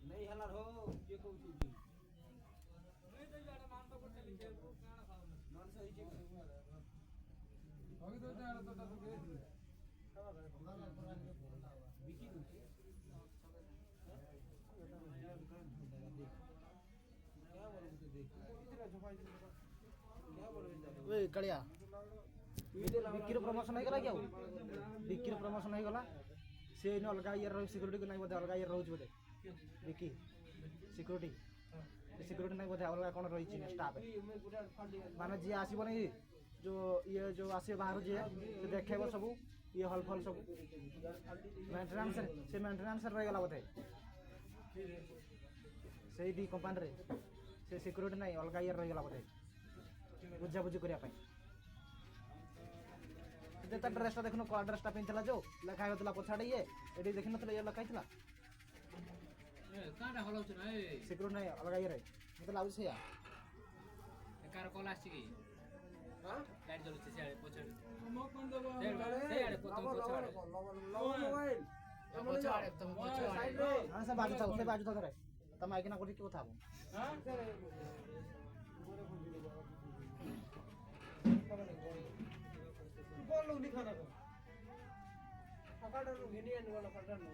नहीं हला हो ये कहू छी नहीं तो यार मांस को चली के काना खाओ मांस ही छी होगी तो जान तो के बिकी दू क्या बोलो तो देख इतना झपाई क्या बोलो ओए कड़िया बिक्री प्रमोशन नहीं गला क्या बिक्री प्रमोशन नहीं गला से इन अलग इयर सिक्योरिटी को नहीं बोधे अलग इयर रोज बोधे बिकी सिक्योरिटी सिक्योरिटी नहीं बोधे अलग कौन रही स्टाफ माने जी आसब नहीं जो ये जो आसे बाहर जी से देखेब सब ये हल फल सब मेंटेनेंस से मेंटेनेंस रही गला बोधे से डी कंपनी रे से सिक्योरिटी नहीं अलग इयर रही गला बोधे बुझा बुझी करिया पाई ता ड्रेसटा देखनो को ड्रेसटा पिनथला जो लखा होतला पछाड़ी ये एडी देखि नथले ये लखाइतला ए काडा हलौछ न ए सिक्योरिटी नहीं अलग इयर रे मते लागु छै या कार कॉल आछि की हां लाइट जलुछ से आड़े पछाड़ी मो कोन देबो से आड़े पछाड़ी मोबाइल पछाड़ी तुम पछाड़ी हां से बाजू तो करे तम आइकना कोठी की କଥା हां बोलो नहीं खाना को पकड़ लो घिनी वाला पकड़ लो